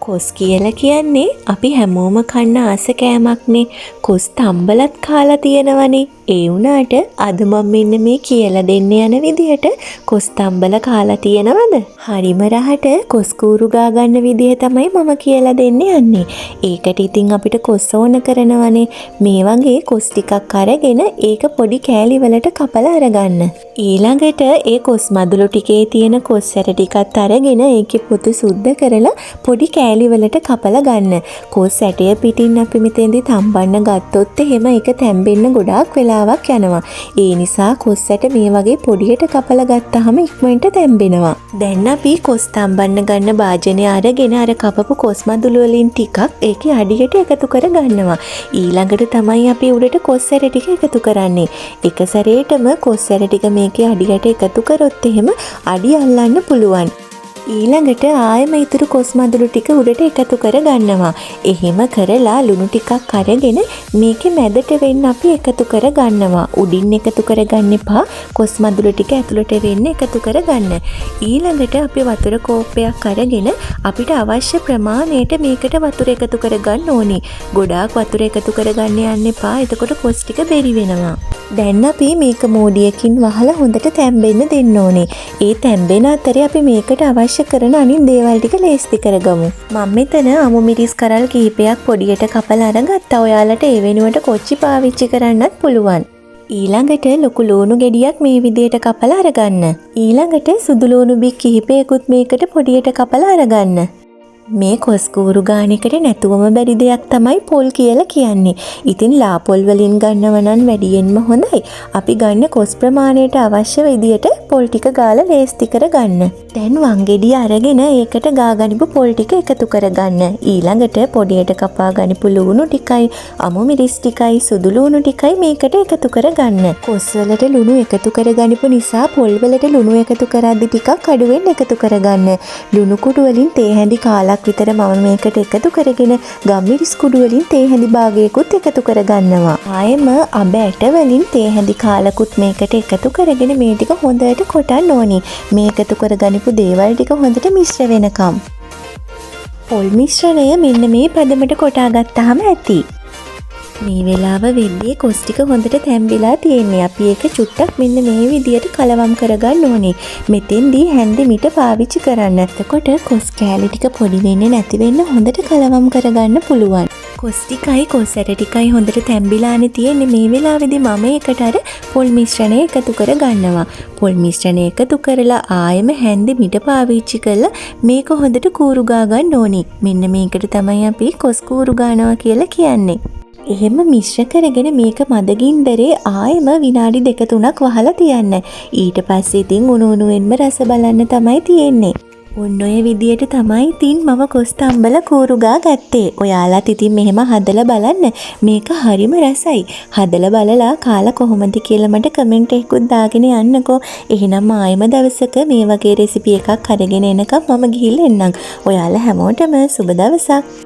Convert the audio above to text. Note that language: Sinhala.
කොස් කියලා කියන්නේ අපි හැමෝම කන්න ආස කෑමක්නේ. කොස් තම්බලත් කාලා තියෙනවනේ. ඒ වුණාට අද මම මෙන්න මේ කියලා දෙන්න යන විදිහට කොස් තම්බල කාලා තියෙනවද? හරිම රහට කොස් කූරු ගා ගන්න විදිහ තමයි මම කියලා දෙන්න යන්නේ. ඒකට ඉතින් අපිට කොස් ඕන කරනවනේ. මේ වගේ කොස් ටිකක් අරගෙන ඒක පොඩි කෑලි වලට කපලා අරගන්න. ඊළඟට ඒ කොස් මදුළු ටිකේ තියෙන කොස් ඇට ටිකත් අරගෙන ඒකේ පොතු සුද්ධ කරලා පොඩි කෑලි වලට කපලා ගන්න. කොස් ඇටය පිටින් අපි මෙතෙන්දී තම්බන්න ගත්තොත් එහෙම ඒක තැම්බෙන්න ගොඩාක් වෙලාවක් යනවා. ඒ නිසා කොස් ඇට මේ වගේ පොඩියට කපලා ගත්තාම ඉක්මනට තැම්බෙනවා. දැන් අපි කොස් තම්බන්න ගන්න භාජනය අරගෙන අර කපපු කොස් මදුළු වලින් ටිකක් ඒකේ අඩියට එකතු කර ගන්නවා. ඊළඟට තමයි අපි උඩට කොස් ඇට ටික එකතු කරන්නේ. එක සැරේටම කොස් ඇට ටික මේකේ අඩියට එකතු කරොත් එහෙම අඩිය අල්ලන්න පුළුවන්. ඊළඟට ආයෙම ඉතුරු කොස් මදුළු ටික උඩට එකතු කර ගන්නවා. එහෙම කරලා ලුණු ටිකක් අරගෙන මේකේ මැදට වෙන්න අපි එකතු කර ගන්නවා. උඩින් එකතු කරගන්න එපා. කොස් මදුළු ටික ඇතුළට වෙන්න එකතු කරගන්න. ඊළඟට අපි වතුර කෝප්පයක් අරගෙන අපිට අවශ්‍ය ප්‍රමාණයට මේකට වතුර එකතු කරගන්න ඕනේ. ගොඩාක් වතුර එකතු කරගන්න යන්න එපා. එතකොට කොස් ටික බෙරි වෙනවා. දැන් අපි මේක මෝඩියකින් වහලා හොඳට තැම්බෙන්න දෙන්න ඕනේ. ඒ තැම්බෙන අතරේ අපි මේකට අවශ්‍ය කරන අනිත් දේවල් ටික ලේස්ති කරගමු. මම මෙතන අමු මිරිස් කරල් කිහිපයක් පොඩියට කපලා අරගත්තා. ඔයාලට ඒ වෙනුවට කොච්චි පාවිච්චි කරන්නත් පුළුවන්. ඊළඟට ලොකු ලුණු ගෙඩියක් මේ විදියට කපලා අරගන්න. ඊළඟට සුදු ලුණු බික් කිහිපයකුත් මේකට පොඩියට කපලා අරගන්න. මේ කොස් කූරු ගානකට නැතුවම බැරි දෙයක් තමයි පොල් කියලා කියන්නේ. ඉතින් ලා පොල් වලින් ගන්නව නම් වැඩියෙන්ම හොඳයි. අපි ගන්න කොස් ප්‍රමාණයට අවශ්‍ය විදියට පොල් ටික ගාලා ලේස්ති කරගන්න. දැන් වංගෙඩිය අරගෙන ඒකට ගාගනිපු පොල් ටික එකතු කරගන්න. ඊළඟට පොඩියට කපා ගනිපු ලුණු ටිකයි, අමු මිරිස් ටිකයි, සුදු ලුණු ටිකයි මේකට එකතු කරගන්න. කොස් වලට ලුණු එකතු කරගනිපු නිසා පොල් වලට ලුණු එකතු කරද්දි ටිකක් අඩුවෙන් එකතු කරගන්න. ලුණු කුඩු වලින් තේ හැඳි කාලා විතර මම මේකට එකතු කරගෙන ගම්මිරිස් කුඩු වලින් තේ හැඳි භාගයකුත් එකතු කරගන්නවා. ආයෙම අබ ඇට වලින් තේ හැඳි කාලකුත් මේකට එකතු කරගෙන මේ ටික හොඳට කොටන්න ඕනි. මේ එකතු කරගනිපු දේවල් ටික හොඳට මිශ්‍ර වෙනකම්. පොල් මිශ්‍රණය මෙන්න මේ පදමට කොටා ගත්තාම ඇති. මේ වෙලාව වෙද්දී කොස් ටික හොඳට තැම්බිලා තියෙන්නේ. අපි ඒක චුට්ටක් මෙන්න මේ විදියට කලවම් කරගන්න ඕනේ. මෙතෙන්දී හැන්දි මිට පාවිච්චි කරන්න. එතකොට කොස් කෑලි ටික පොඩි වෙන්නේ නැති වෙන්න හොඳට කලවම් කරගන්න පුළුවන්. කොස් ටිකයි කොස් ඇට ටිකයි හොඳට තැම්බිලානේ තියෙන්නේ. මේ වෙලාවේදී මම ඒකට අර පොල් මිශ්‍රණය එකතු කරගන්නවා. පොල් මිශ්‍රණය එකතු කරලා ආයෙම හැන්දි මිට පාවිච්චි කරලා මේක හොඳට කූරු ගා ගන්න ඕනේ. මෙන්න මේකට තමයි අපි කොස් කූරු ගානවා කියලා කියන්නේ. එහෙම මිශ්‍ර කරගෙන මේක මදගින්දරේ ආයෙම විනාඩි 2-3ක් වහලා තියන්න. ඊට පස්සේ ඉතින් උණු උණුවෙන්ම රස බලන්න තමයි තියෙන්නේ. ඔන්න ඔය විදියට තමයි ඉතින් මම කොස් තම්බල කූරු ගා ගත්තේ. ඔයාලත් ඉතින් මෙහෙම හදලා බලන්න. මේක හරිම රසයි. හදලා බලලා කාලා කොහොමද කියලා මට කමෙන්ට් එකකුත් දාගෙන යන්නකෝ. එහෙනම් ආයෙම දවසක මේ වගේ රෙසිපි එකක් අරගෙන එනකම් මම ගිහිල්ලා එන්නම්. ඔයාලා හැමෝටම සුබ දවසක්.